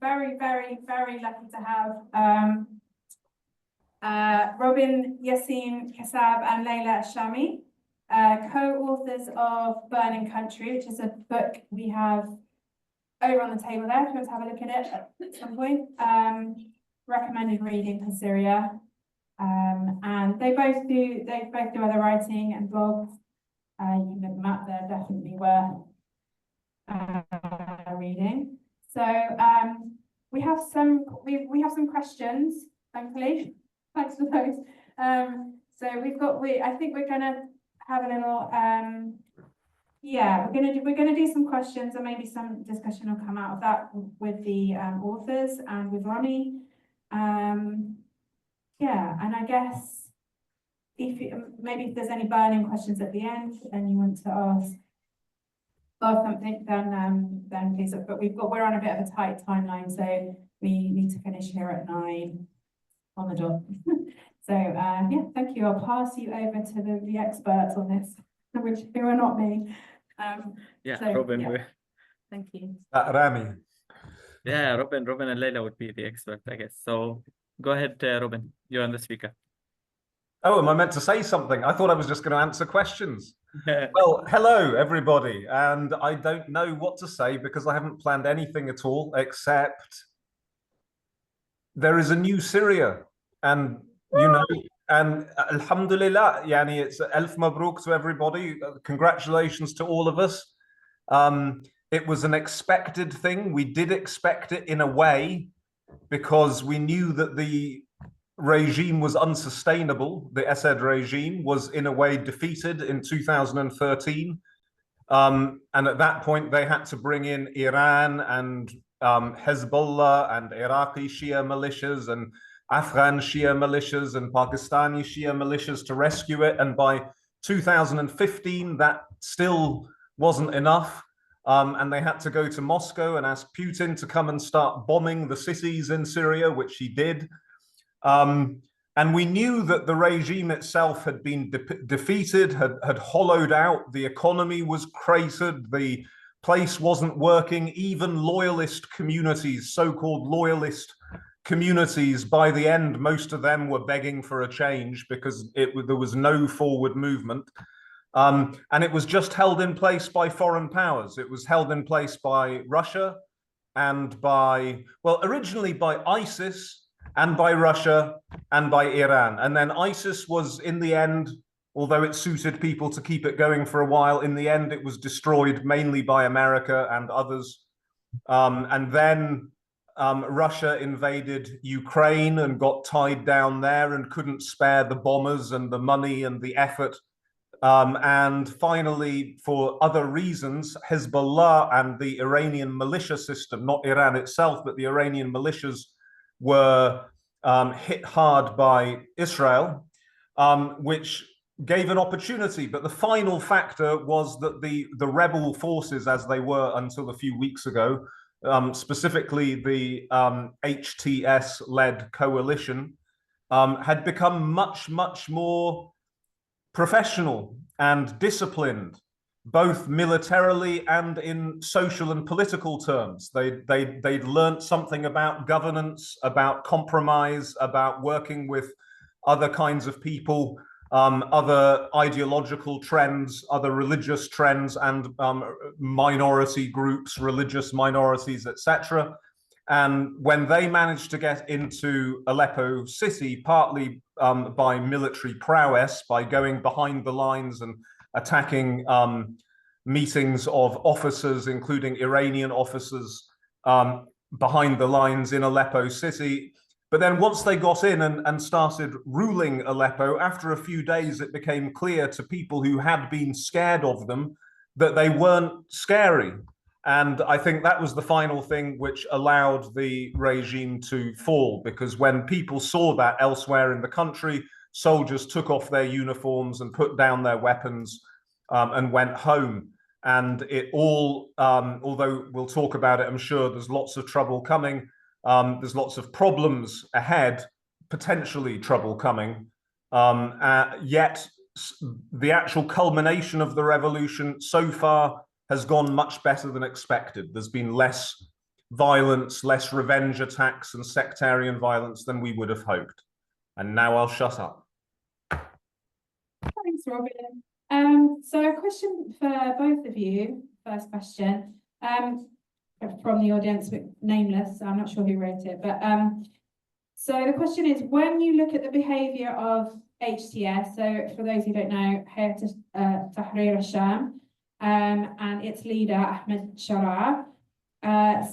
very, very, very lucky to have Robin, Yassin-Kassab and Leila Al-Shami, co-authors of Burning Country, which is a book we have over on the table there, if you want to have a look at it at some point. Recommended reading for Syria. And they both do other writing and blogs. You can look them up, they're definitely worth reading. So we have some questions, thankfully. Thanks for those. So I think we're gonna have a little we're gonna do some questions, and maybe some discussion will come out of that with the authors and with Rami. And I guess if there's any burning questions at the end and you want to ask or something, then please. But we're on a bit of a tight timeline, so we need to finish here at 9 on the dot. So thank you. I'll pass you over to the experts on this, who are not me. Robin. Yeah. Thank you. Rami. Yeah, Robin and Leila would be the expert, I guess. So go ahead, Robin. You're on the speaker. Oh, am I meant to say something? I thought I was just going to answer questions. Well, hello, everybody. And I don't know what to say because I haven't planned anything at all, except there is a new Syria. And, and alhamdulillah, it's Alf Mabruk to everybody. Congratulations to all of us. It was an expected thing. We did expect it in a way, because we knew that the regime was unsustainable. The Assad regime was in a way defeated in 2013. And at that point, they had to bring in Iran and Hezbollah and Iraqi Shia militias and Afghan Shia militias and Pakistani Shia militias to rescue it. And by 2015, that still wasn't enough. And they had to go to Moscow and ask Putin to come and start bombing the cities in Syria, which he did. And we knew that the regime itself had been defeated, had hollowed out, the economy was cratered, the place wasn't working. Even loyalist communities, so-called loyalist communities, by the end, most of them were begging for a change because there was no forward movement. And it was just held in place by foreign powers. It was held in place by Russia and originally by ISIS and by Russia and by Iran. And then ISIS was, in the end, although it suited people to keep it going for a while, in the end, it was destroyed mainly by America and others. And then Russia invaded Ukraine and got tied down there and couldn't spare the bombers and the money and the effort. And finally, for other reasons, Hezbollah and the Iranian militia system, not Iran itself, but the Iranian militias, were hit hard by Israel, which gave an opportunity. But the final factor was that the rebel forces, as they were until a few weeks ago, specifically the HTS-led coalition, had become much, much more professional and disciplined, both militarily and in social and political terms. They'd learned something about governance, about compromise, about working with other kinds of people, other ideological trends, other religious trends, and minority groups, religious minorities, etc. And when they managed to get into Aleppo city, partly by military prowess, by going behind the lines and attacking meetings of officers, including Iranian officers, behind the lines in Aleppo city. But then once they got in and started ruling Aleppo, after a few days, it became clear to people who had been scared of them that they weren't scary. And I think that was the final thing which allowed the regime to fall, because when people saw that elsewhere in the country, soldiers took off their uniforms and put down their weapons and went home. And it all, although we'll talk about it, I'm sure there's lots of trouble coming. There's lots of problems ahead, potentially trouble coming. Yet the actual culmination of the revolution so far has gone much better than expected. There's been less violence, less revenge attacks and sectarian violence than we would have hoped. And now I'll shut up. Thanks, Robin. So a question for both of you, first question, from the audience, but nameless, so I'm not sure who wrote it, but so the question is, when you look at the behaviour of HTS, so for those who don't know, Hayat Tahrir al-Sham, and its leader, Ahmed Shara,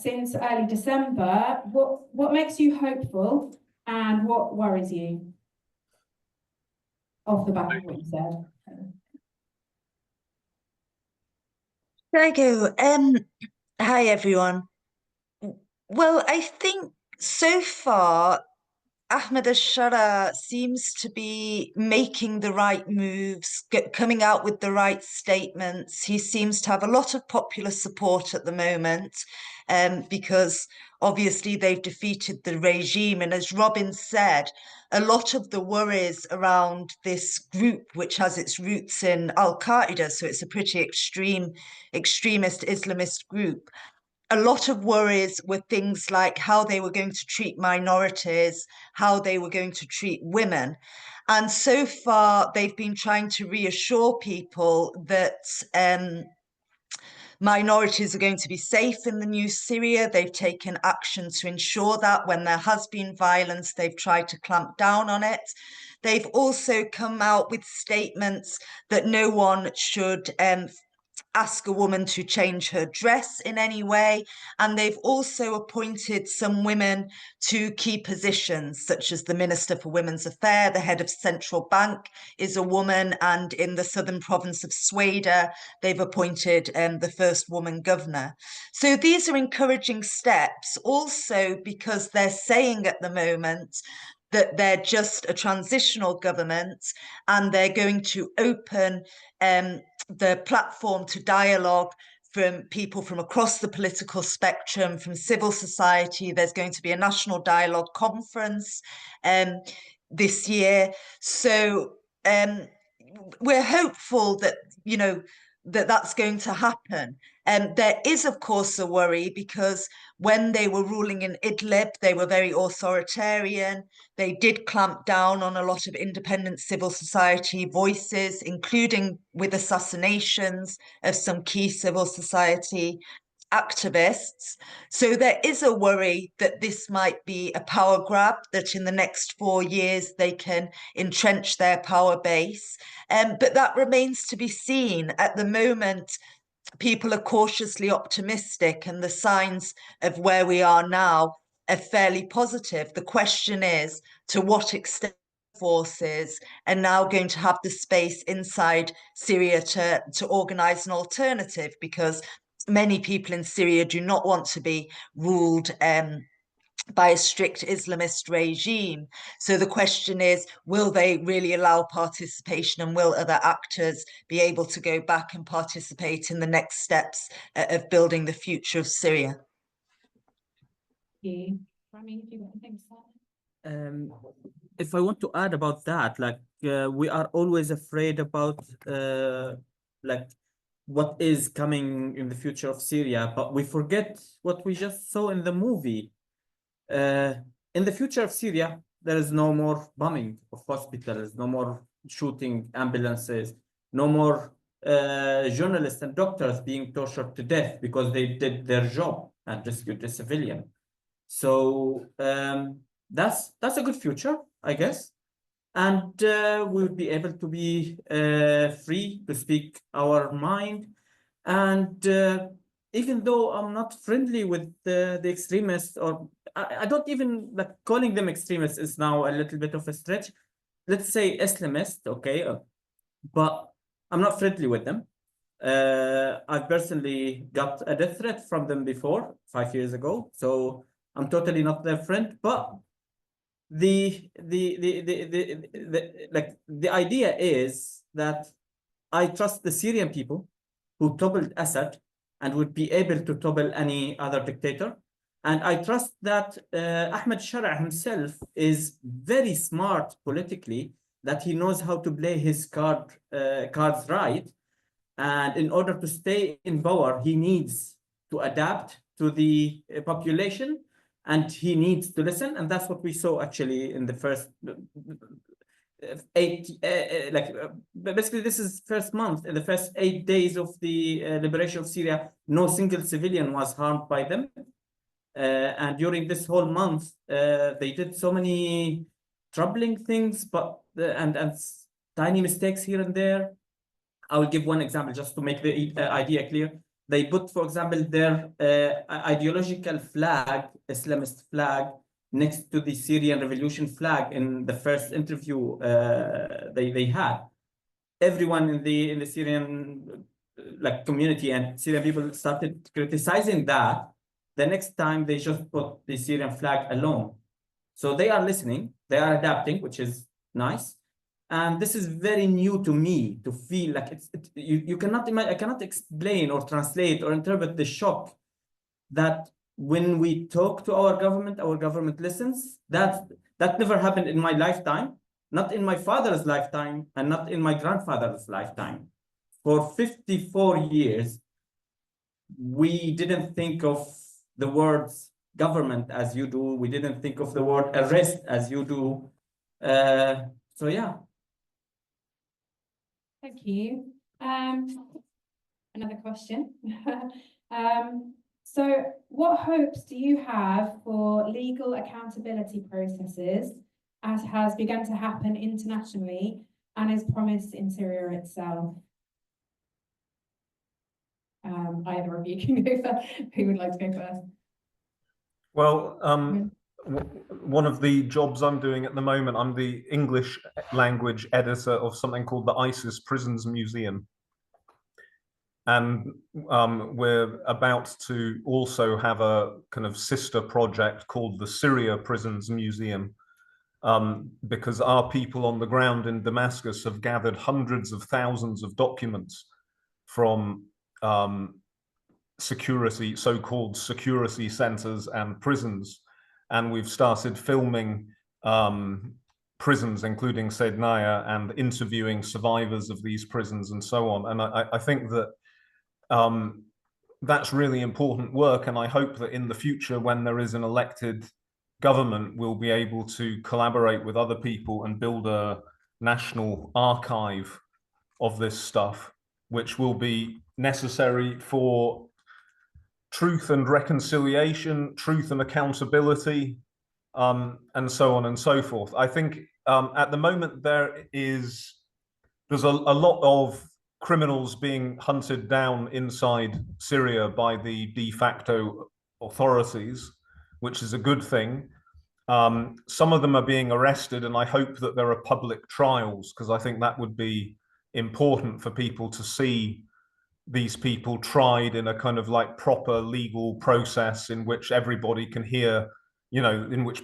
since early December, what makes you hopeful and what worries you off the back of what you said? There I go. Hi, everyone. Well, I think so far, Ahmed al-Shara seems to be making the right moves, coming out with the right statements. He seems to have a lot of popular support at the moment, because obviously they've defeated the regime. And as Robin said, a lot of the worries around this group, which has its roots in Al-Qaeda, so it's a pretty extremist Islamist group, a lot of worries were things like how they were going to treat minorities, how they were going to treat women. And so far, they've been trying to reassure people that minorities are going to be safe in the new Syria. They've taken action to ensure that. When there has been violence, they've tried to clamp down on it. They've also come out with statements that no one should ask a woman to change her dress in any way. And they've also appointed some women to key positions, such as the Minister for Women's Affairs, the head of Central Bank is a woman, and in the southern province of Sweden, they've appointed the first woman governor. So these are encouraging steps, also because they're saying at the moment that they're just a transitional government and they're going to open the platform to dialogue from people from across the political spectrum, from civil society. There's going to be a national dialogue conference this year. So we're hopeful that, you know, that's going to happen. There is, of course, a worry because when they were ruling in Idlib, they were very authoritarian. They did clamp down on a lot of independent civil society voices, including with assassinations of some key civil society activists. So there is a worry that this might be a power grab, that in the next 4 years they can entrench their power base. But that remains to be seen. At the moment, people are cautiously optimistic and the signs of where we are now are fairly positive. The question is, to what extent forces are now going to have the space inside Syria to organize an alternative, because many people in Syria do not want to be ruled by a strict Islamist regime. So the question is, will they really allow participation, and will other actors be able to go back and participate in the next steps of building the future of Syria? Rami, if you got anything to say? If I want to add about that, like we are always afraid about like what is coming in the future of Syria, but we forget what we just saw in the movie. In the future of Syria, there is no more bombing of hospitals, no more shooting ambulances, no more journalists and doctors being tortured to death because they did their job and rescued a civilian. So that's a good future, I guess. And we would be able to be free to speak our mind. And even though I'm not friendly with the extremists, or I don't even, like, calling them extremists is now a little bit of a stretch. Let's say Islamist, okay, but I'm not friendly with them. I personally got a death threat from them before, 5 years ago, so I'm totally not their friend. But the idea is that I trust the Syrian people who toppled Assad and would be able to topple any other dictator. And I trust that Ahmed Shara himself is very smart politically, that he knows how to play his cards right. And in order to stay in power, he needs to adapt to the population, and he needs to listen. And that's what we saw actually in the first basically this is first month. In the first 8 days of the liberation of Syria, no single civilian was harmed by them. And during this whole month, they did so many troubling things, but and tiny mistakes here and there. I will give one example just to make the idea clear. They put, for example, their ideological flag, Islamist flag, next to the Syrian revolution flag in the first interview they had. Everyone in the Syrian community and Syrian people started criticizing that. The next time they just put the Syrian flag alone. So they are listening, they are adapting, which is nice. And this is very new to me to feel like you cannot imagine, I cannot explain or translate or interpret the shock that when we talk to our government listens. That never happened in my lifetime, not in my father's lifetime, and not in my grandfather's lifetime. For 54 years, we didn't think of the words government as you do. We didn't think of the word arrest as you do. So yeah. Thank you. Another question. So what hopes do you have for legal accountability processes as has begun to happen internationally and is promised in Syria itself? Either of you can go first. Who would like to go first? Well, one of the jobs I'm doing at the moment, I'm the English language editor of something called the ISIS Prisons Museum. And we're about to also have a kind of sister project called the Syria Prisons Museum, because our people on the ground in Damascus have gathered hundreds of thousands of documents from so-called security centers and prisons. And we've started filming prisons, including Sednaya, and interviewing survivors of these prisons and so on. And I think that that's really important work. And I hope that in the future, when there is an elected government, we'll be able to collaborate with other people and build a national archive of this stuff, which will be necessary for truth and reconciliation, truth and accountability, and so on and so forth. I think at the moment there's a lot of criminals being hunted down inside Syria by the de facto authorities, which is a good thing. Some of them are being arrested, and I hope that there are public trials, because I think that would be important for people to see these people tried in a kind of like proper legal process in which everybody can hear, in which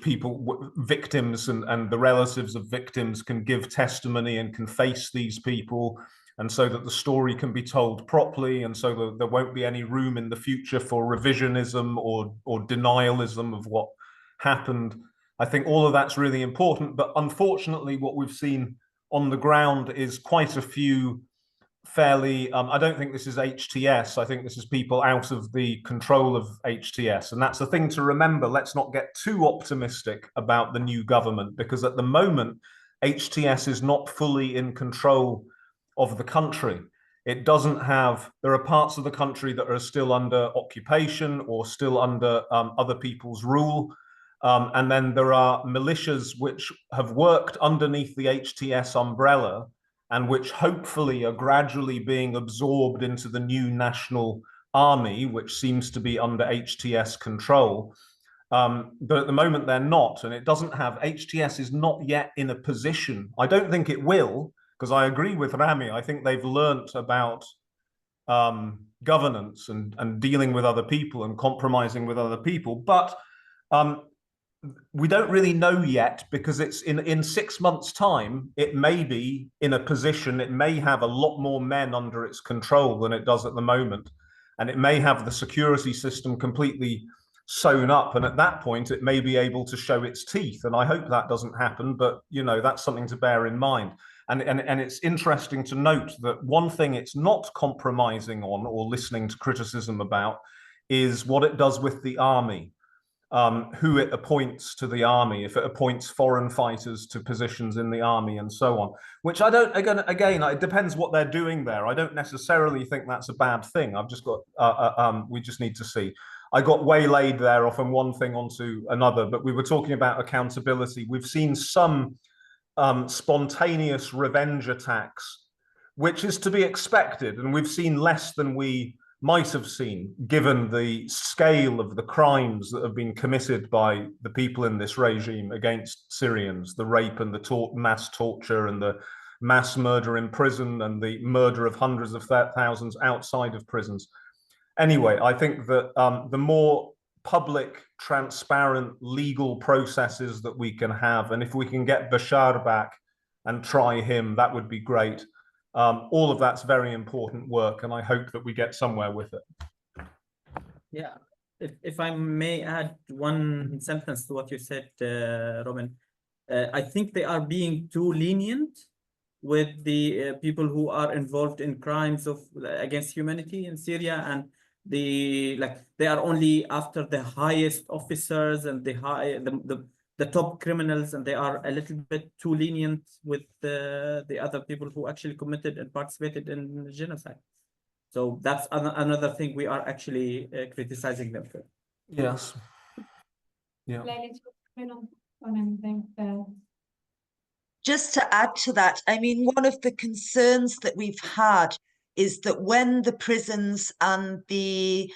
victims and the relatives of victims can give testimony and can face these people, and so that the story can be told properly, and so that there won't be any room in the future for revisionism or denialism of what happened. I think all of that's really important, but unfortunately what we've seen on the ground is quite a few fairly, I don't think this is HTS, I think this is people out of the control of HTS. And that's the thing to remember. Let's not get too optimistic about the new government, because at the moment, HTS is not fully in control of the country. It doesn't have, there are parts of the country that are still under occupation or still under other people's rule. And then there are militias which have worked underneath the HTS umbrella and which hopefully are gradually being absorbed into the new national army, which seems to be under HTS control. But at the moment they're not, and it doesn't have, HTS is not yet in a position, I don't think it will, because I agree with Rami, I think they've learnt about governance and dealing with other people and compromising with other people, but we don't really know yet, because it's in 6 months' time, it may be in a position, it may have a lot more men under its control than it does at the moment. And it may have the security system completely sewn up. And at that point, it may be able to show its teeth. And I hope that doesn't happen, but that's something to bear in mind. And it's interesting to note that one thing it's not compromising on or listening to criticism about is what it does with the army, who it appoints to the army, if it appoints foreign fighters to positions in the army and so on, which I don't, again, it depends what they're doing there. I don't necessarily think that's a bad thing. I've just got, we just need to see. I got waylaid there from one thing onto another, but we were talking about accountability. We've seen some spontaneous revenge attacks, which is to be expected, and we've seen less than we might have seen, given the scale of the crimes that have been committed by the people in this regime against Syrians, the rape and the mass torture and the mass murder in prison and the murder of hundreds of thousands outside of prisons. Anyway, I think that the more public, transparent, legal processes that we can have, and if we can get Bashar back and try him, that would be great. All of that's very important work, and I hope that we get somewhere with it. Yeah, if I may add one sentence to what you said, Robin, I think they are being too lenient with the people who are involved in crimes against humanity in Syria, and they are only after the highest officers and the top criminals, and they are a little bit too lenient with the other people who actually committed and participated in genocide. So that's another thing we are actually criticizing them for. Yes. Yeah. Leila, do you want to comment on anything there? Just to add to that, I mean, one of the concerns that we've had is that when the prisons and the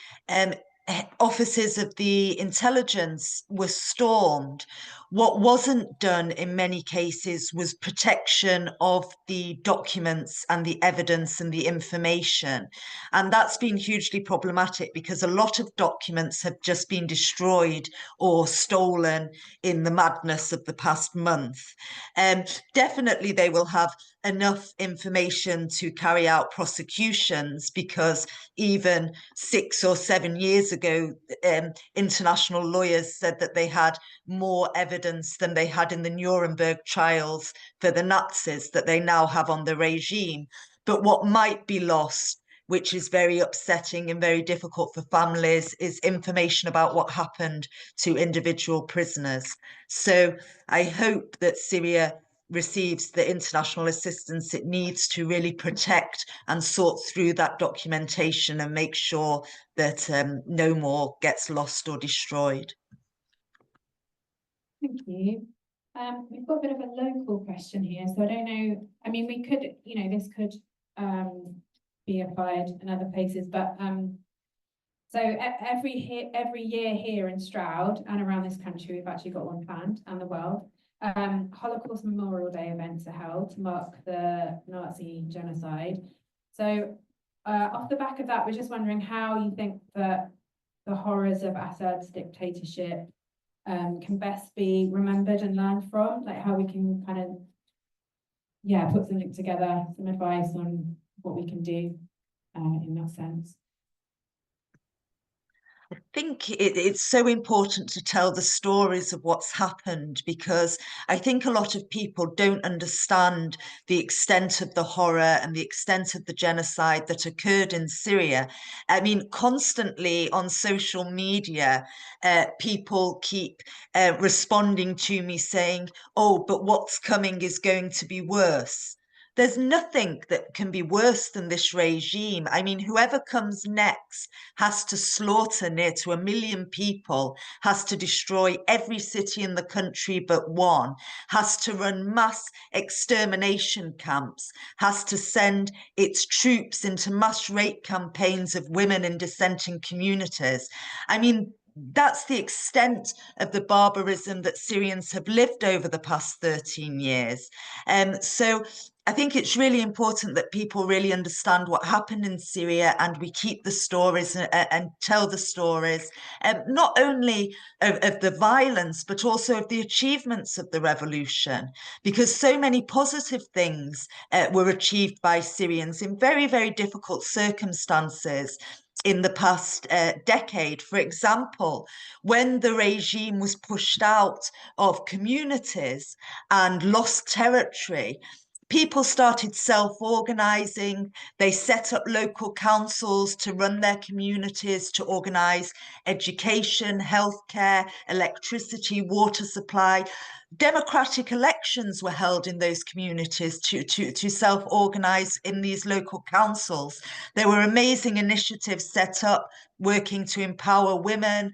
offices of the intelligence were stormed, what wasn't done in many cases was protection of the documents and the evidence and the information. And that's been hugely problematic because a lot of documents have just been destroyed or stolen in the madness of the past month. Definitely they will have enough information to carry out prosecutions, because even 6 or 7 years ago, international lawyers said that they had more evidence than they had in the Nuremberg trials for the Nazis that they now have on the regime. But what might be lost, which is very upsetting and very difficult for families, is information about what happened to individual prisoners. So I hope that Syria receives the international assistance it needs to really protect and sort through that documentation and make sure that no more gets lost or destroyed. Thank you. We've got a bit of a local question here, so I don't know. I mean, we could, this could be applied in other places, but so every year here in Stroud and around this country, we've actually got one planned, and the world. Holocaust Memorial Day events are held to mark the Nazi genocide. So off the back of that, we're just wondering how you think that the horrors of Assad's dictatorship can best be remembered and learned from, like how we can kind of, put something together, some advice on what we can do in that sense. I think it's so important to tell the stories of what's happened, because I think a lot of people don't understand the extent of the horror and the extent of the genocide that occurred in Syria. I mean, constantly on social media, people keep responding to me saying, oh, but what's coming is going to be worse. There's nothing that can be worse than this regime. I mean, whoever comes next has to slaughter near to 1 million people, has to destroy every city in the country but one, has to run mass extermination camps, has to send its troops into mass rape campaigns of women in dissenting communities. I mean, that's the extent of the barbarism that Syrians have lived over the past 13 years. So I think it's really important that people really understand what happened in Syria, and we keep the stories and tell the stories, not only of the violence, but also of the achievements of the revolution, because so many positive things were achieved by Syrians in very, very difficult circumstances in the past decade. For example, when the regime was pushed out of communities and lost territory, people started self-organizing. They set up local councils to run their communities, to organize education, healthcare, electricity, water supply. Democratic elections were held in those communities to self-organize in these local councils. There were amazing initiatives set up working to empower women,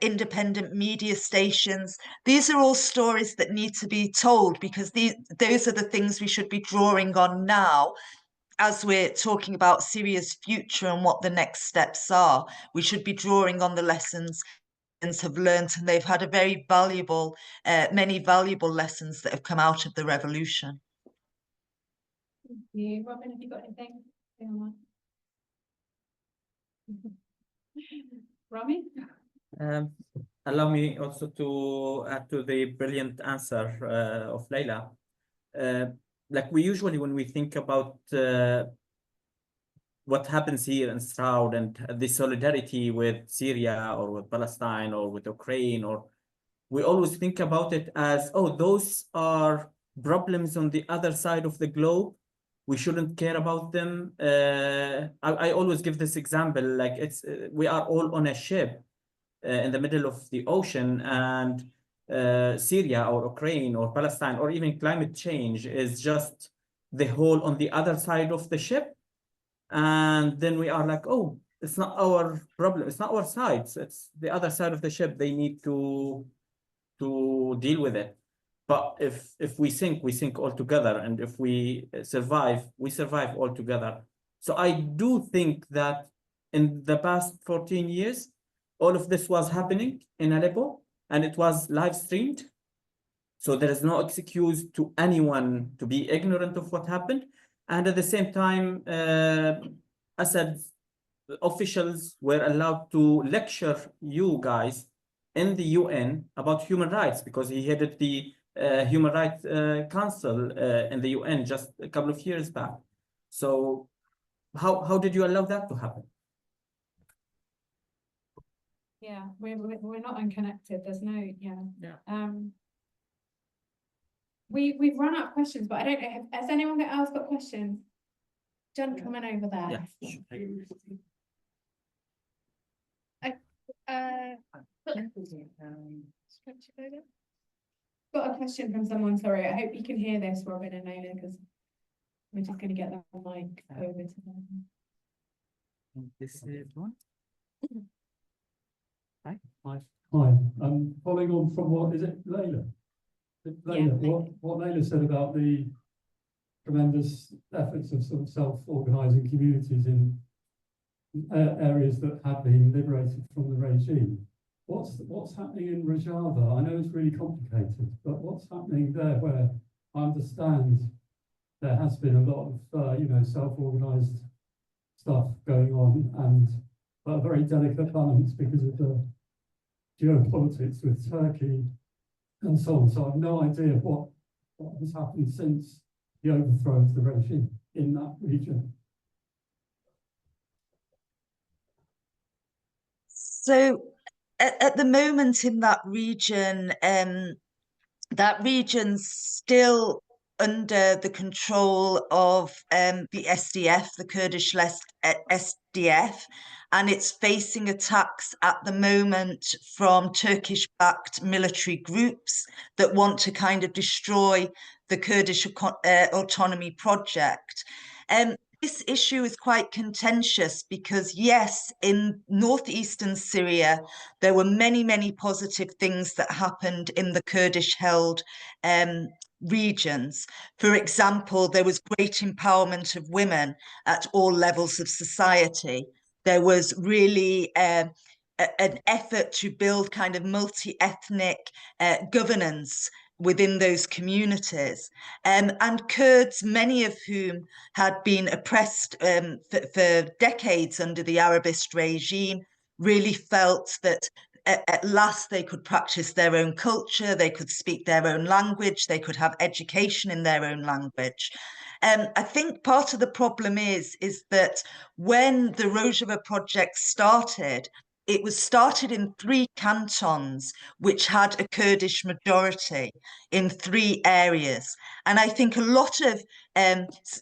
independent media stations. These are all stories that need to be told, because those are the things we should be drawing on now as we're talking about Syria's future and what the next steps are. We should be drawing on the lessons have learned, and they've had a very valuable, many valuable lessons that have come out of the revolution. Thank you. Robin, have you got anything? Rami? Allow me also to add to the brilliant answer of Leila. Like we usually, when we think about what happens here in Stroud and the solidarity with Syria or with Palestine or with Ukraine, or we always think about it as, oh, those are problems on the other side of the globe. We shouldn't care about them. I always give this example, like we are all on a ship in the middle of the ocean, and Syria or Ukraine or Palestine or even climate change is just the hole on the other side of the ship. And then we are like, oh, it's not our problem. It's not our side. It's the other side of the ship. They need to deal with it. But if we sink all together. And if we survive all together. So I do think that in the past 14 years, all of this was happening in Aleppo, and it was live streamed. So there is no excuse to anyone to be ignorant of what happened. And at the same time, Assad's officials were allowed to lecture you guys in the UN about human rights, because he headed the Human Rights Council in the UN just a couple of years back. So how did you allow that to happen? Yeah, we're not unconnected. There's no, yeah. We've run out of questions, but I don't know. Has anyone else got questions? Gentleman over there. Got a question from someone. Sorry, I hope you can hear this, Robin and Leila, because we're just going to get the mic over to them. This is one. Hi. Hi. Following on from what is it, Leila? Leila, what Leila said about the tremendous efforts of sort of self-organizing communities in areas that have been liberated from the regime. What's happening in Rojava? I know it's really complicated, but what's happening there, where I understand there has been a lot of self-organized stuff going on, and a very delicate balance because of the geopolitics with Turkey and so on. So I have no idea what has happened since the overthrow of the regime in that region. So at the moment in that region's still under the control of the SDF, the Kurdish-led SDF, and it's facing attacks at the moment from Turkish-backed military groups that want to kind of destroy the Kurdish autonomy project. This issue is quite contentious because, yes, in northeastern Syria, there were many, many positive things that happened in the Kurdish-held regions. For example, there was great empowerment of women at all levels of society. There was really an effort to build kind of multi-ethnic governance within those communities. And Kurds, many of whom had been oppressed for decades under the Arabist regime, really felt that at last they could practice their own culture, they could speak their own language, they could have education in their own language. I think part of the problem is that when the Rojava project started, it was started in 3 cantons, which had a Kurdish majority in 3 areas. And I think a lot of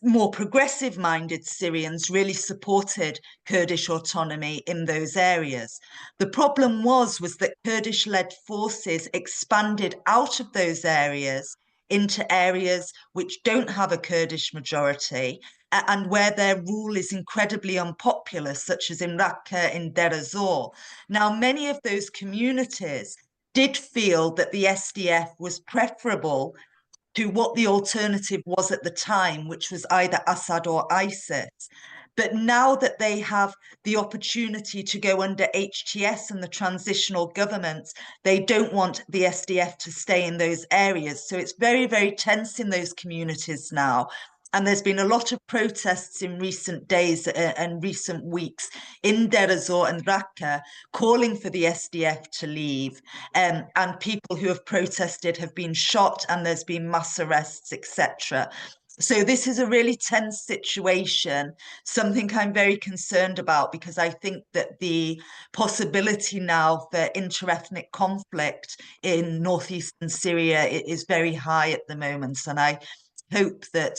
more progressive-minded Syrians really supported Kurdish autonomy in those areas. The problem was that Kurdish-led forces expanded out of those areas into areas which don't have a Kurdish majority and where their rule is incredibly unpopular, such as in Raqqa, in Deir ez-Zor. Now, many of those communities did feel that the SDF was preferable to what the alternative was at the time, which was either Assad or ISIS. But now that they have the opportunity to go under HTS and the transitional government, they don't want the SDF to stay in those areas. So it's very, very tense in those communities now. And there's been a lot of protests in recent days and recent weeks in Deir ez-Zor and Raqqa calling for the SDF to leave. And people who have protested have been shot and there's been mass arrests, etc. So this is a really tense situation, something I'm very concerned about, because I think that the possibility now for interethnic conflict in northeastern Syria is very high at the moment. And I hope that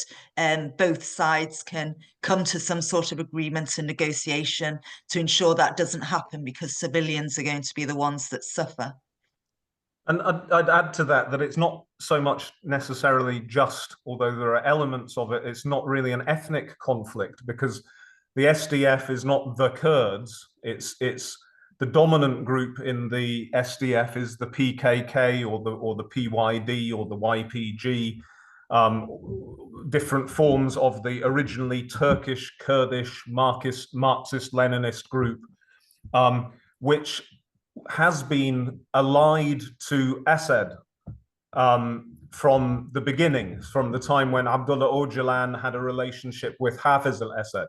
both sides can come to some sort of agreement and negotiation to ensure that doesn't happen, because civilians are going to be the ones that suffer. And I'd add to that it's not so much necessarily just, although there are elements of it, it's not really an ethnic conflict, because the SDF is not the Kurds. It's the dominant group in the SDF is the PKK or the PYD or the YPG, different forms of the originally Turkish Kurdish Marxist-Leninist group, which has been allied to Assad from the beginning, from the time when Abdullah Öcalan had a relationship with Hafez al-Assad.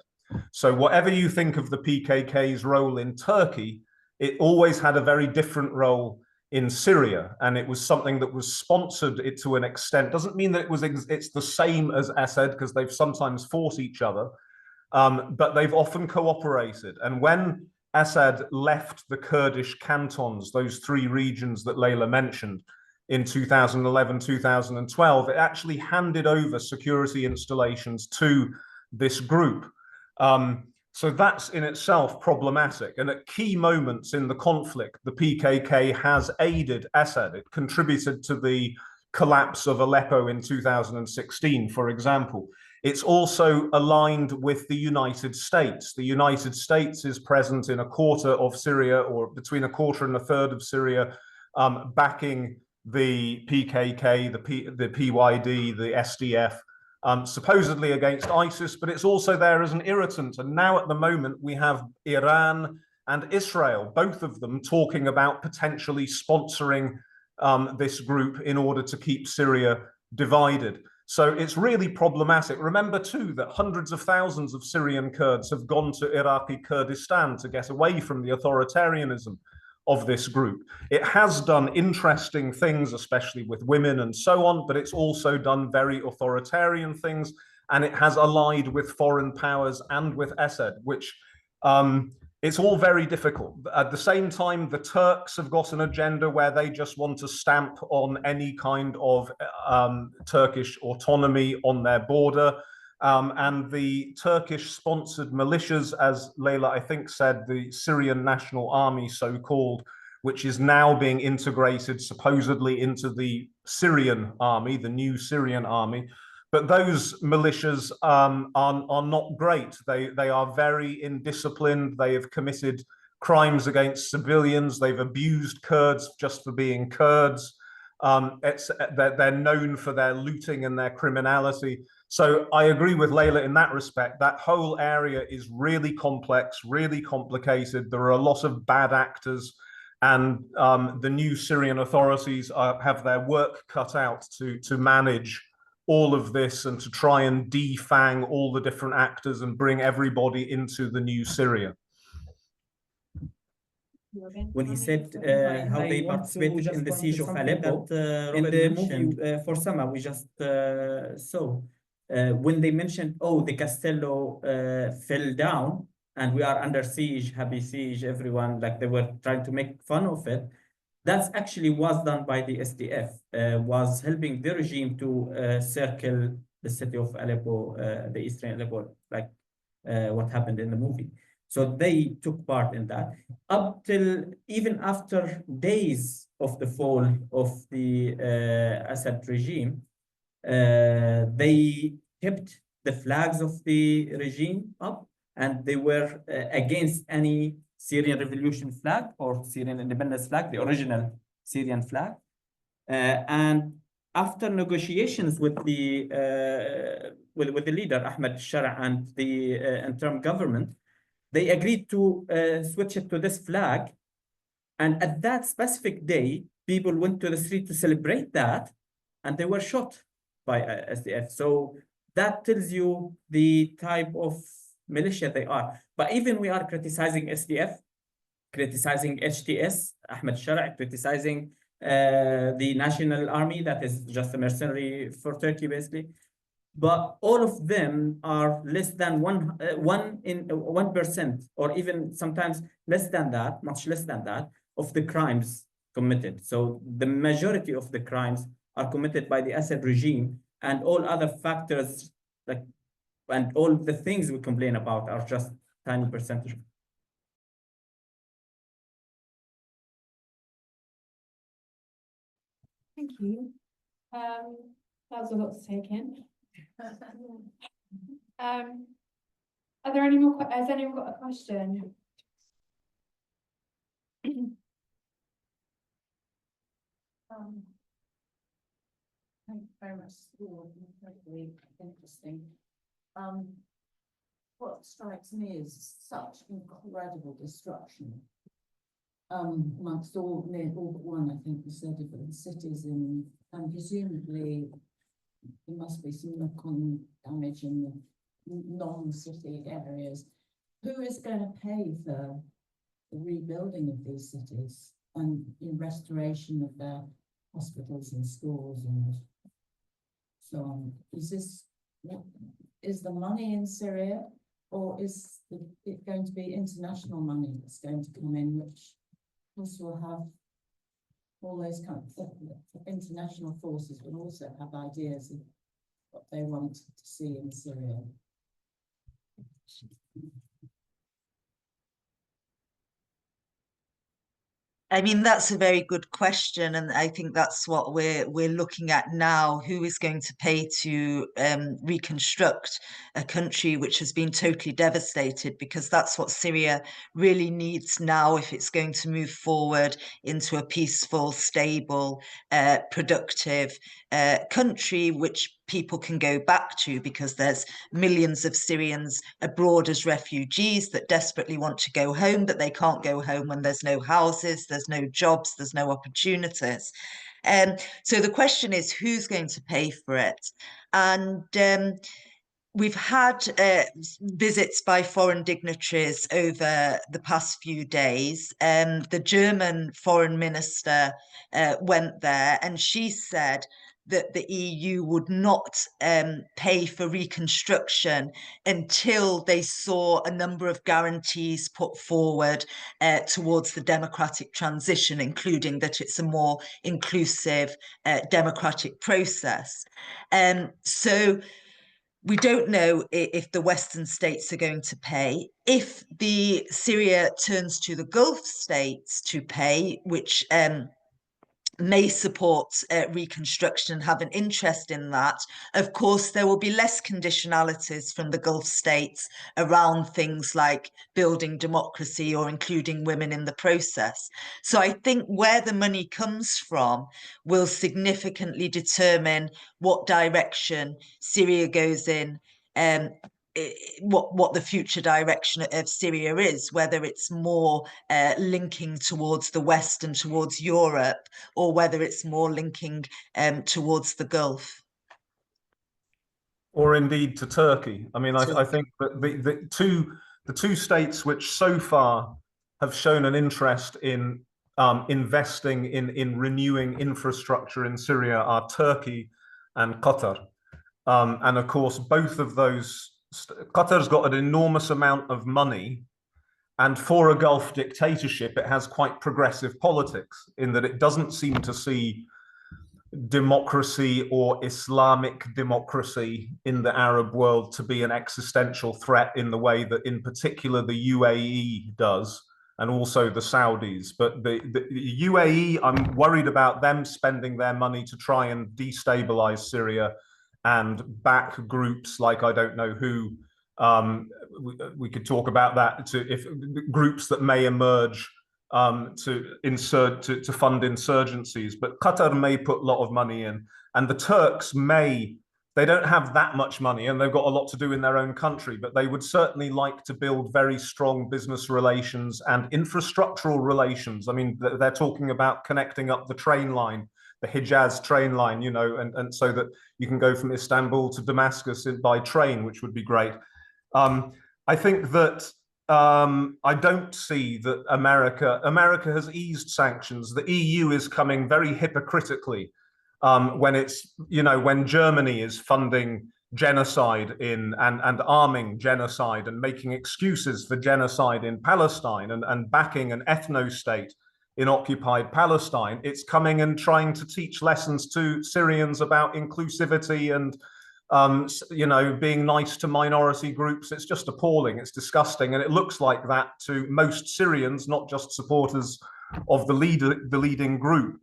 So whatever you think of the PKK's role in Turkey, it always had a very different role in Syria, and it was something that was sponsored it to an extent. Doesn't mean that it's the same as Assad, because they've sometimes fought each other, but they've often cooperated. And when Assad left the Kurdish cantons, those 3 regions that Leila mentioned, in 2011, 2012, it actually handed over security installations to this group. So that's in itself problematic. And at key moments in the conflict, the PKK has aided Assad. It contributed to the collapse of Aleppo in 2016, for example. It's also aligned with the United States. The United States is present in a quarter of Syria, or between a quarter and a third of Syria, backing the PKK, the PYD, the SDF, supposedly against ISIS, but it's also there as an irritant. And now at the moment, we have Iran and Israel, both of them talking about potentially sponsoring this group in order to keep Syria divided. So it's really problematic. Remember too that hundreds of thousands of Syrian Kurds have gone to Iraqi Kurdistan to get away from the authoritarianism of this group. It has done interesting things, especially with women and so on, but it's also done very authoritarian things, and it has allied with foreign powers and with Assad, which it's all very difficult. At the same time, the Turks have got an agenda where they just want to stamp on any kind of Turkish autonomy on their border. And the Turkish-sponsored militias, as Leila, I think, said, the Syrian National Army, so-called, which is now being integrated supposedly into the Syrian army, the new Syrian army. But those militias are not great. They are very indisciplined. They have committed crimes against civilians. They've abused Kurds just for being Kurds. They're known for their looting and their criminality. So I agree with Leila in that respect. That whole area is really complex, really complicated. There are a lot of bad actors, and the new Syrian authorities have their work cut out to manage all of this and to try and defang all the different actors and bring everybody into the new Syria. When he said how they participated in the siege of Aleppo, in the movie for Sama, we just saw when they mentioned, oh, the Castello fell down, and we are under siege, happy siege, everyone, like they were trying to make fun of it. That's actually was done by the SDF, was helping the regime to circle the city of Aleppo, the eastern Aleppo, like what happened in the movie. So they took part in that up till even after days of the fall of the Assad regime. They kept the flags of the regime up, and they were against any Syrian revolution flag or Syrian independence flag, the original Syrian flag. And after negotiations with the leader Ahmed Shara and the interim government, they agreed to switch it to this flag. And at that specific day, people went to the street to celebrate that, and they were shot by SDF. So that tells you the type of militia they are. But even we are criticizing SDF, criticizing HTS, Ahmed Shara, criticizing the National Army, that is just a mercenary for Turkey, basically. But all of them are less than 1%, or even sometimes less than that, much less than that, of the crimes committed. So the majority of the crimes are committed by the Assad regime, and all other factors, like, and all the things we complain about are just tiny percentage. Thank you. That was a lot to take in. Are there any more? Has anyone got a question? Thank you very much. Incredibly interesting. What strikes me is such incredible destruction amongst all but one, I think you said, of the cities and presumably there must be some knock-on damage in the non-city areas. Who is going to pay for the rebuilding of these cities and in restoration of their hospitals and schools and so on? Is the money in Syria, or is it going to be international money that's going to come in, which also will have all those kind of international forces will also have ideas of what they want to see in Syria? I mean, that's a very good question, and I think that's what we're looking at now. Who is going to pay to reconstruct a country which has been totally devastated? Because that's what Syria really needs now if it's going to move forward into a peaceful, stable, productive country which people can go back to, because there's millions of Syrians abroad as refugees that desperately want to go home, but they can't go home when there's no houses, there's no jobs, there's no opportunities. So the question is, who's going to pay for it? And we've had visits by foreign dignitaries over the past few days. The German foreign minister went there, and she said that the EU would not pay for reconstruction until they saw a number of guarantees put forward towards the democratic transition, including that it's a more inclusive democratic process. So we don't know if the Western states are going to pay. If Syria turns to the Gulf states to pay, which may support reconstruction and have an interest in that, of course, there will be less conditionalities from the Gulf states around things like building democracy or including women in the process. So I think where the money comes from will significantly determine what direction Syria goes in, what the future direction of Syria is, whether it's more linking towards the West and towards Europe, or whether it's more linking towards the Gulf. Or indeed to Turkey. I mean, I think that the two states which so far have shown an interest in investing in renewing infrastructure in Syria are Turkey and Qatar. And of course, both of those, Qatar's got an enormous amount of money And for a Gulf dictatorship, it has quite progressive politics in that it doesn't seem to see democracy or Islamic democracy in the Arab world to be an existential threat in the way that in particular the UAE does, and also the Saudis. But the UAE, I'm worried about them spending their money to try and destabilize Syria and back groups like I don't know who. We could talk about that, if groups that may emerge to fund insurgencies, but Qatar may put a lot of money in, and the Turks they don't have that much money, and they've got a lot to do in their own country, but they would certainly like to build very strong business relations and infrastructural relations. I mean, they're talking about connecting up the train line, the Hijaz train line, you know, and so that you can go from Istanbul to Damascus by train, which would be great. I think that I don't see that America has eased sanctions. The EU is coming very hypocritically when it's, you know, when Germany is funding genocide and arming genocide and making excuses for genocide in Palestine and backing an ethno-state in occupied Palestine. It's coming and trying to teach lessons to Syrians about inclusivity and you know, being nice to minority groups. It's just appalling. It's disgusting, and it looks like that to most Syrians, not just supporters of the leading group.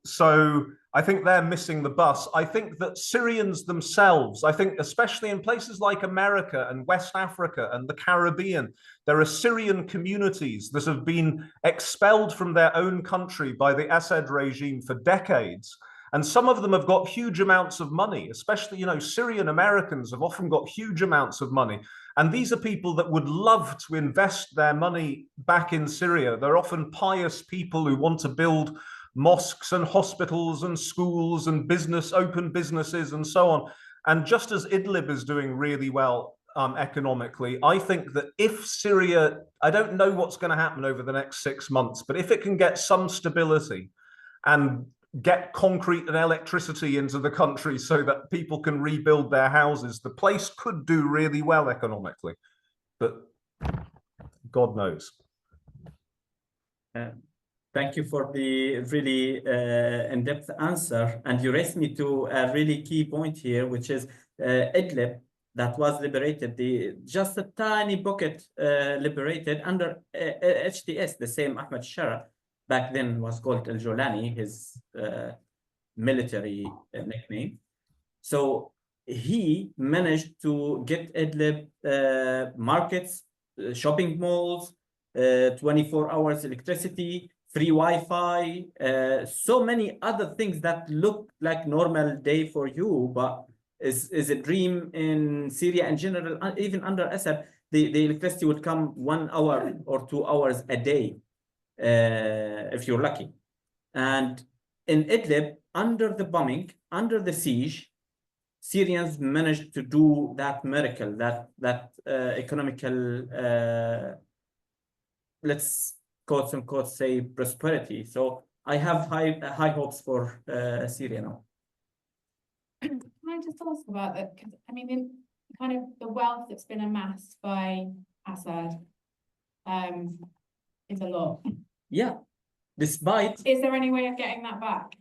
So I think they're missing the bus. I think that Syrians themselves, I think especially in places like America and West Africa and the Caribbean, there are Syrian communities that have been expelled from their own country by the Assad regime for decades. And some of them have got huge amounts of money, especially, you know, Syrian Americans have often got huge amounts of money. And these are people that would love to invest their money back in Syria. They're often pious people who want to build mosques and hospitals and schools and open businesses and so on. And just as Idlib is doing really well economically, I think that if Syria, I don't know what's going to happen over the next 6 months, but if it can get some stability and get concrete and electricity into the country so that people can rebuild their houses, the place could do really well economically, but God knows. Thank you for the really in-depth answer, and you raised me to a really key point here, which is Idlib that was liberated, just a tiny pocket liberated under HTS, the same Ahmed Shara, back then was called Al-Jolani, his military nickname. So he managed to get Idlib markets, shopping malls, 24 hours electricity, free Wi-Fi, so many other things that look like normal day for you, but is a dream in Syria in general. Even under Assad, the electricity would come 1 hour or 2 hours a day, if you're lucky. And in Idlib, under the bombing, under the siege, Syrians managed to do that miracle, that economical, let's quote unquote say prosperity. So I have high hopes for Syria now. Can I just ask about that? Because I mean, in kind of the wealth that's been amassed by Assad is a lot. Yeah, despite. Is there any way of getting that back?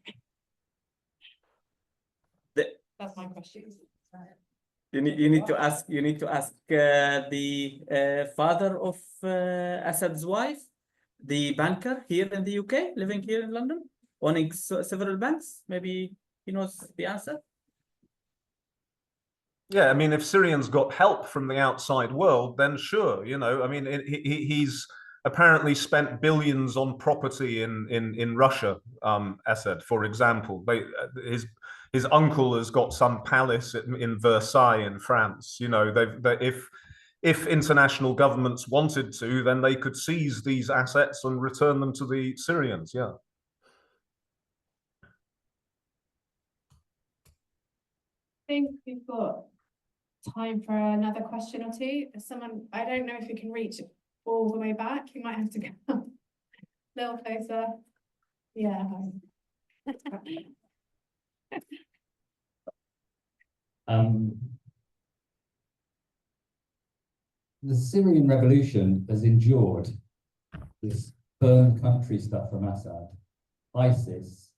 That's my question. You need to ask the father of Assad's wife, the banker here in the UK, living here in London, owning several banks. Maybe he knows the answer. Yeah, I mean, if Syrians got help from the outside world, then sure, you know, I mean, he's apparently spent billions on property in Russia, Assad, for example. His uncle has got some palace in Versailles in France. You know, if international governments wanted to, then they could seize these assets and return them to the Syrians. Yeah. I think we've got time for another question or two. Someone, I don't know if we can reach all the way back. You might have to go a little closer. Yeah. the Syrian revolution has endured this burn country stuff from Assad, ISIS,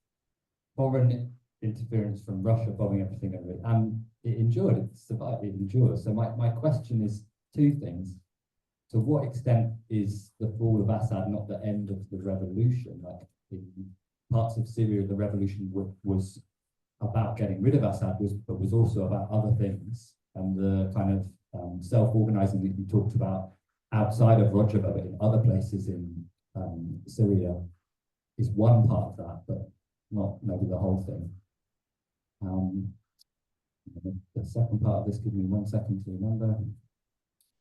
foreign interference from Russia bombing everything over it, and it endured, it survived, it endures. So my question is two things. To what extent is the fall of Assad not the end of the revolution? Like in parts of Syria, the revolution was about getting rid of Assad, but was also about other things, and the kind of self-organizing that you talked about outside of Rojava, but in other places in Syria, is one part of that, but not maybe the whole thing. The second part of this, give me 1 second to remember.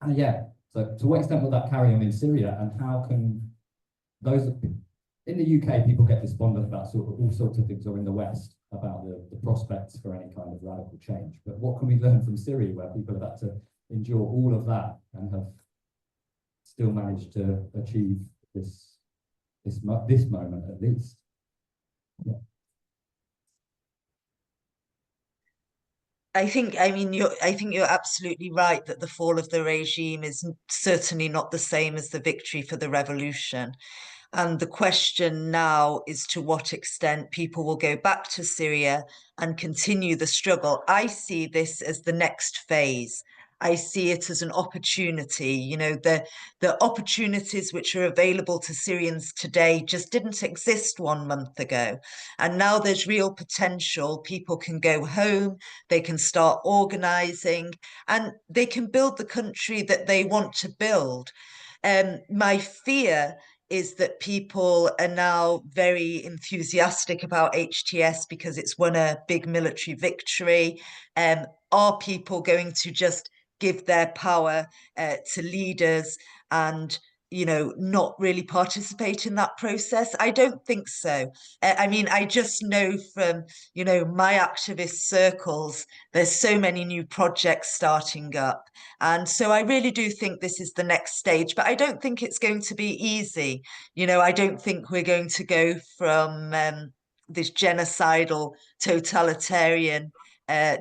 Yeah, so to what extent will that carry on in Syria, and how can those in the UK, people get despondent about all sorts of things, or in the West about the prospects for any kind of radical change. But what can we learn from Syria, where people have had to endure all of that and have still managed to achieve this moment at least? Yeah. I think you're absolutely right that the fall of the regime is certainly not the same as the victory for the revolution. And the question now is to what extent people will go back to Syria and continue the struggle. I see this as the next phase. I see it as an opportunity. You know, the opportunities which are available to Syrians today just didn't exist 1 month ago. And now there's real potential. People can go home, they can start organizing, and they can build the country that they want to build. My fear is that people are now very enthusiastic about HTS because it's won a big military victory. Are people going to just give their power to leaders and, you know, not really participate in that process? I don't think so. I mean, I just know from, you know, my activist circles, there's so many new projects starting up. And so I really do think this is the next stage, but I don't think it's going to be easy. You know, I don't think we're going to go from this genocidal, totalitarian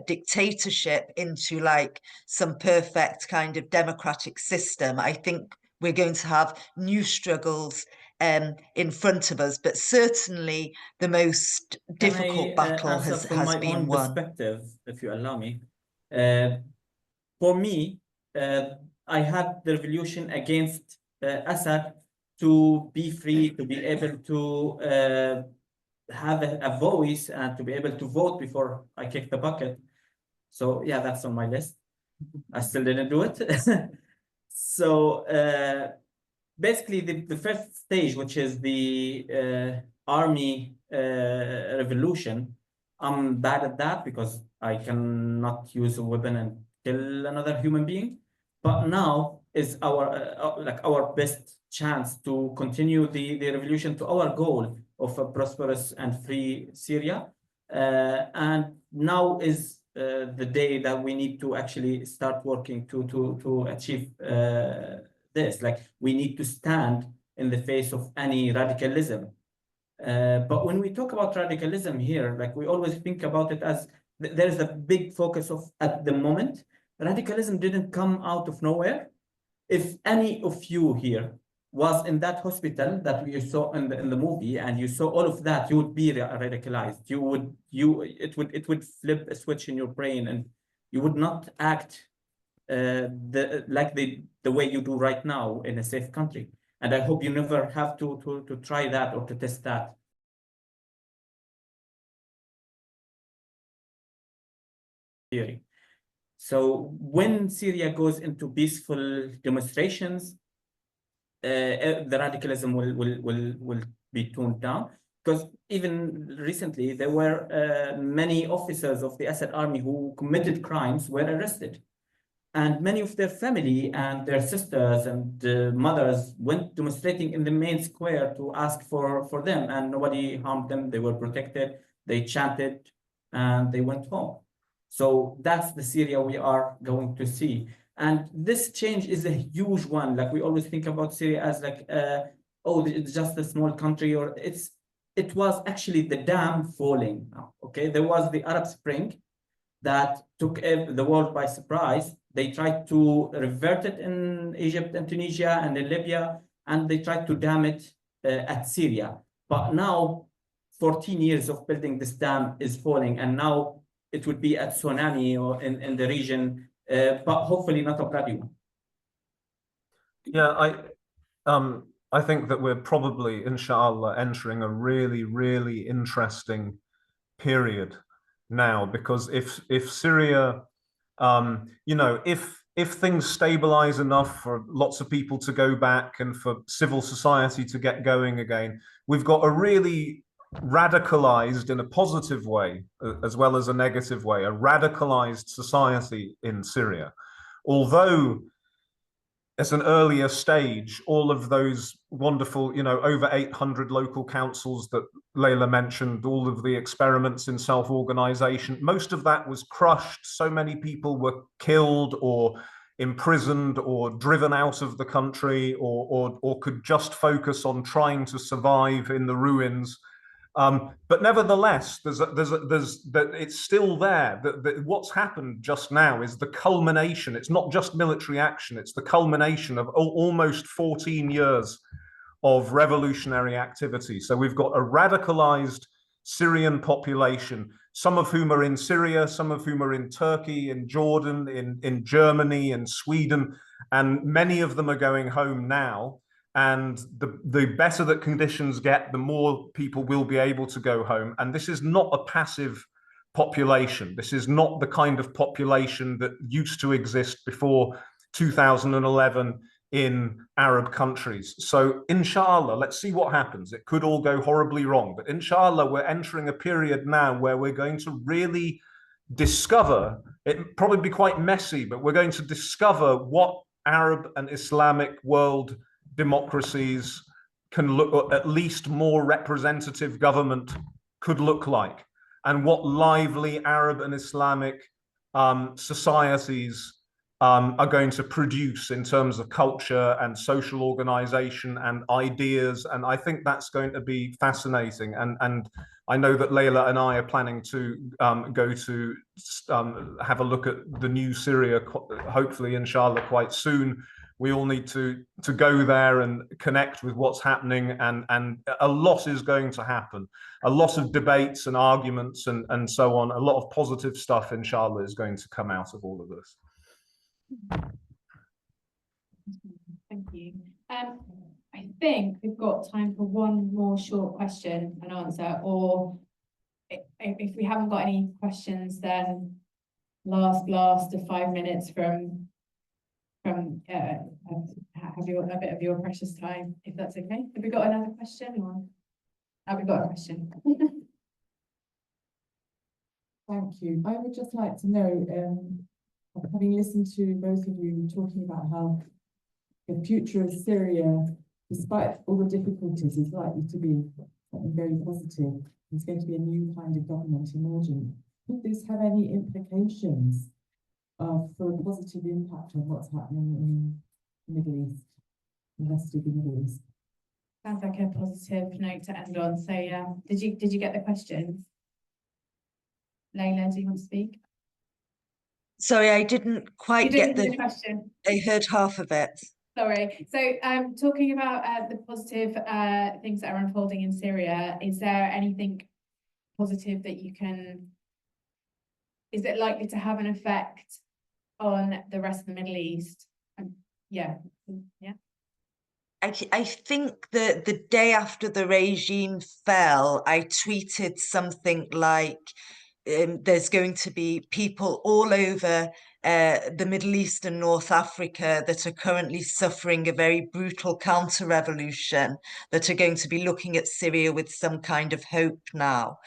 dictatorship into like some perfect kind of democratic system. I think we're going to have new struggles in front of us, but certainly the most difficult battle has been won. Perspective, if you allow me. For me, I had the revolution against Assad to be free, to be able to have a voice and to be able to vote before I kick the bucket. So yeah, that's on my list. I still didn't do it. So basically the first stage, which is the army revolution, I'm bad at that because I cannot use a weapon and kill another human being. But now is our best chance to continue the revolution to our goal of a prosperous and free Syria. And now is the day that we need to actually start working to achieve this. Like, we need to stand in the face of any radicalism. But when we talk about radicalism here, like, we always think about it as there's a big focus of at the moment. Radicalism didn't come out of nowhere. If any of you here was in that hospital that you saw in the movie and you saw all of that, you would be radicalized. It would flip a switch in your brain, and you would not act the way you do right now in a safe country. And I hope you never have to try that or to test that. Theory. So when Syria goes into peaceful demonstrations, the radicalism will be toned down, because even recently there were many officers of the Assad army who committed crimes were arrested, and many of their family and their sisters and mothers went demonstrating in the main square to ask for them, and nobody harmed them. They were protected, they chanted, and they went home. So that's the Syria we are going to see. And this change is a huge one. Like, we always think about Syria as like, oh, it's just a small country, or it was actually the dam falling. Okay, there was the Arab Spring that took the world by surprise, They tried to revert it in Egypt and Tunisia and in Libya, and they tried to dam it at Syria. But now, 14 years of building this dam is falling, and now it would be a tsunami or in the region, but hopefully not a bloody one. Yeah, I think that we're probably, inshallah, entering a really, really interesting period now, because if Syria, you know, if things stabilize enough for lots of people to go back and for civil society to get going again, we've got a really radicalized, in a positive way as well as a negative way, a radicalized society in Syria. Although at an earlier stage, all of those wonderful, you know, over 800 local councils that Leila mentioned, all of the experiments in self-organization, most of that was crushed. So many people were killed or imprisoned or driven out of the country, or could just focus on trying to survive in the ruins. But nevertheless, it's still there. What's happened just now is the culmination. It's not just military action. It's the culmination of almost 14 years of revolutionary activity. So we've got a radicalized Syrian population, some of whom are in Syria, some of whom are in Turkey, in Jordan, in Germany, in Sweden, and many of them are going home now. And the better that conditions get, the more people will be able to go home. And this is not a passive population. This is not the kind of population that used to exist before 2011 in Arab countries. So inshallah, let's see what happens. It could all go horribly wrong, but inshallah, we're entering a period now where we're going to really discover, it probably be quite messy, but we're going to discover what Arab and Islamic world democracies can look, or at least more representative government could look like, and what lively Arab and Islamic societies are going to produce in terms of culture and social organization and ideas. And I think that's going to be fascinating. And I know that Leila and I are planning to go to have a look at the new Syria, hopefully, inshallah, quite soon. We all need to go there and connect with what's happening, and a lot is going to happen. A lot of debates and arguments and so on. A lot of positive stuff, inshallah, is going to come out of all of this. Thank you. I think we've got time for one more short question and answer, or if we haven't got any questions, then last of 5 minutes from have you got a bit of your precious time, if that's okay. Have we got another question, or have we got a question? Thank you. I would just like to know, having listened to both of you talking about how the future of Syria, despite all the difficulties, is likely to be something very positive. There's going to be a new kind of government emerging. Could this have any implications for a positive impact on what's happening in the Middle East, the rest of the Middle East? Sounds like a positive note to end on. So yeah, did you get the question? Leila, do you want to speak? Sorry, I didn't quite get the question. I heard half of it. Sorry. So talking about the positive things that are unfolding in Syria, is there anything positive that you can, is it likely to have an effect on the rest of the Middle East? Yeah. I think that the day after the regime fell, I tweeted something like, there's going to be people all over the Middle East and North Africa that are currently suffering a very brutal counter-revolution, that are going to be looking at Syria with some kind of hope now.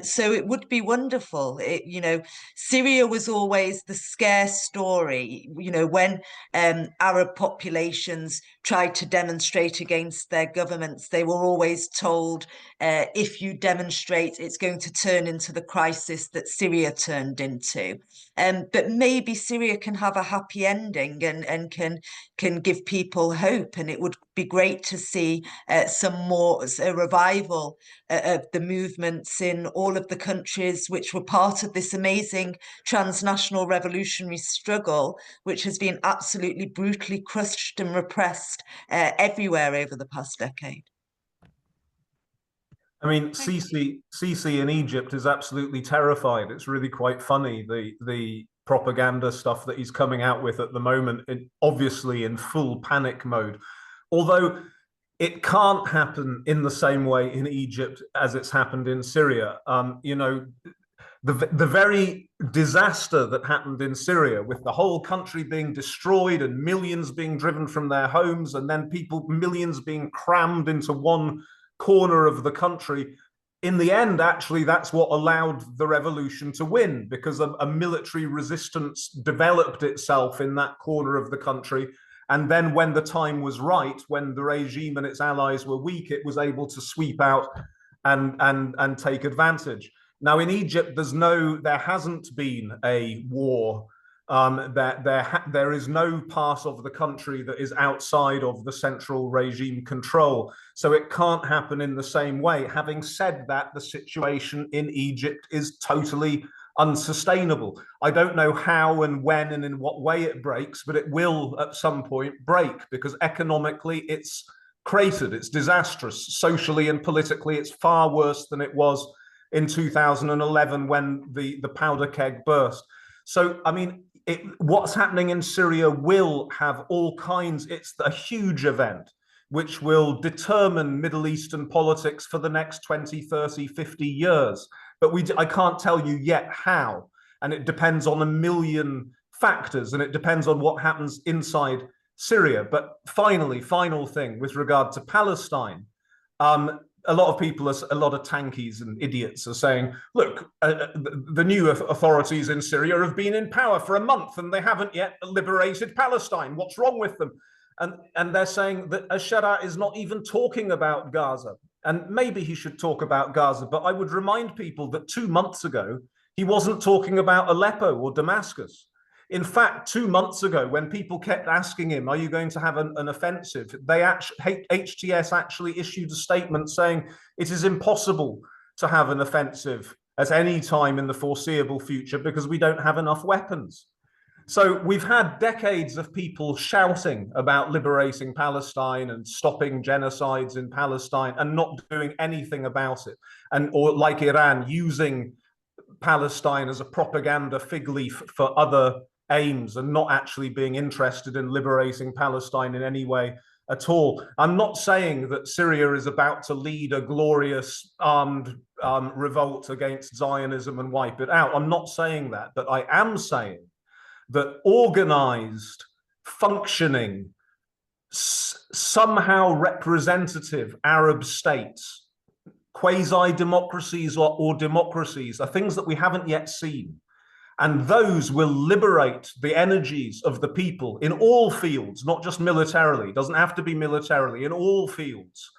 So it would be wonderful. You know, Syria was always the scare story. You know, when Arab populations tried to demonstrate against their governments, they were always told, if you demonstrate, it's going to turn into the crisis that Syria turned into. But maybe maybe Syria can have a happy ending and can give people hope. And it would be great to see a revival of the movements in all of the countries which were part of this amazing transnational revolutionary struggle, which has been absolutely brutally crushed and repressed everywhere over the past decade. I mean, Sisi in Egypt is absolutely terrified. It's really quite funny, the propaganda stuff that he's coming out with at the moment, obviously in full panic mode. Although it can't happen in the same way in Egypt as it's happened in Syria. You know, the very disaster that happened in Syria, with the whole country being destroyed and millions being driven from their homes, and then millions being crammed into one corner of the country. In the end, actually, that's what allowed the revolution to win, because a military resistance developed itself in that corner of the country. And then when the time was right, when the regime and its allies were weak, it was able to sweep out and take advantage. Now, in Egypt, there hasn't been a war. There is no part of the country that is outside of the central regime control. So it can't happen in the same way. Having said that, the situation in Egypt is totally unsustainable. I don't know how and when and in what way it breaks, but it will at some point break, because economically it's cratered, it's disastrous. Socially and politically, it's far worse than it was in 2011 when the powder keg burst. So, I mean, what's happening in Syria will have all kinds. It's a huge event which will determine Middle Eastern politics for the next 20, 30, 50 years. But I can't tell you yet how. And it depends on a million factors, and it depends on what happens inside Syria. But finally, final thing with regard to Palestine, a lot of people, a lot of tankies and idiots are saying, look, the new authorities in Syria have been in power for a month and they haven't yet liberated Palestine. What's wrong with them? And they're saying that Assad is not even talking about Gaza. And maybe he should talk about Gaza, but I would remind people that 2 months ago, he wasn't talking about Aleppo or Damascus. In fact, 2 months ago, when people kept asking him, are you going to have an offensive? HTS actually issued a statement saying it is impossible to have an offensive at any time in the foreseeable future because we don't have enough weapons. So we've had decades of people shouting about liberating Palestine and stopping genocides in Palestine and not doing anything about it. Or like Iran, using Palestine as a propaganda fig leaf for other aims and not actually being interested in liberating Palestine in any way at all. I'm not saying that Syria is about to lead a glorious armed revolt against Zionism and wipe it out. I'm not saying that, but I am saying that organized, functioning, somehow representative Arab states, quasi-democracies or democracies, are things that we haven't yet seen. And those will liberate the energies of the people in all fields, not just militarily. It doesn't have to be militarily, in all fields.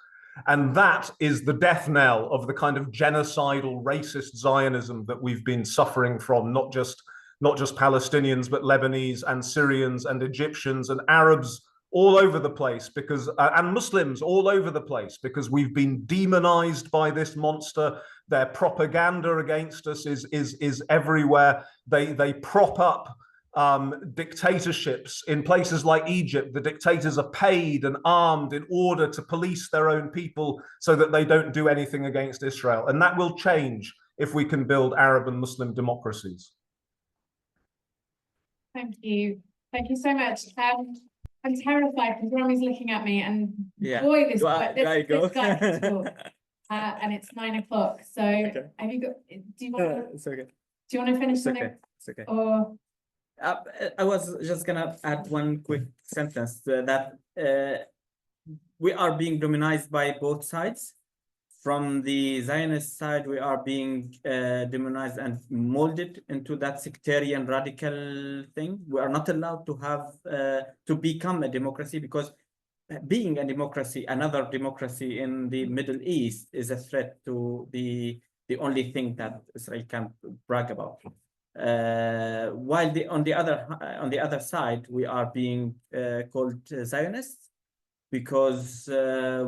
And that is the death knell of the kind of genocidal, racist Zionism that we've been suffering from, not just Palestinians, but Lebanese and Syrians and Egyptians and Arabs all over the place, because and Muslims all over the place, because we've been demonized by this monster. Their propaganda against us is everywhere. They prop up dictatorships in places like Egypt. The dictators are paid and armed in order to police their own people so that they don't do anything against Israel. And that will change if we can build Arab and Muslim democracies. Thank you. Thank you so much. I'm terrified because Rami's looking at me, and boy, this guy can talk. And it's 9 o'clock. So have you got? Do you want to? It's okay. Do you want to finish? It's okay. It's okay. Or I was just gonna add one quick sentence that we are being demonized by both sides. From the Zionist side, we are being demonized and molded into that sectarian radical thing. We are not allowed to have to become a democracy, because being a democracy, another democracy in the Middle East, is a threat to the only thing that Israel can brag about. While on the other side, we are being called Zionists because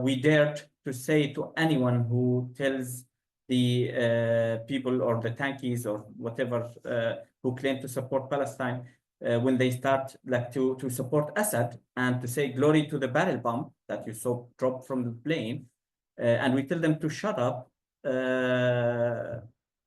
we dared to say to anyone who tells the people or the tankies or whatever who claim to support Palestine when they start like to support Assad and to say glory to the barrel bomb that you saw drop from the plane, and we tell them to shut up.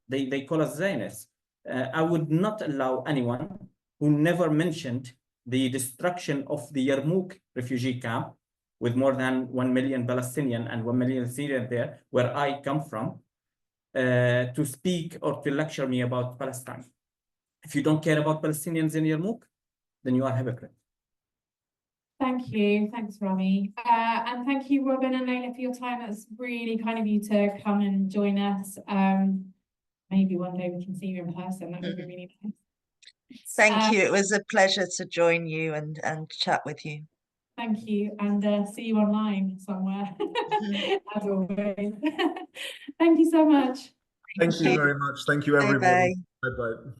They call us Zionists. I would not allow anyone who never mentioned the destruction of the Yarmouk refugee camp with more than 1 million Palestinian and 1 million Syrian there, where I come from, to speak or to lecture me about Palestine. If you don't care about Palestinians in Yarmouk, then you are a hypocrite. Thank you. Thanks, Rami. And thank you, Robin and Leila, for your time. It's really kind of you to come and join us. Maybe one day we can see you in person. That would be really nice. Thank you. It was a pleasure to join you and chat with you. Thank you, and see you online somewhere, as always. Thank you so much. Thank you very much. Thank you, everybody. Bye-bye. Bye-bye.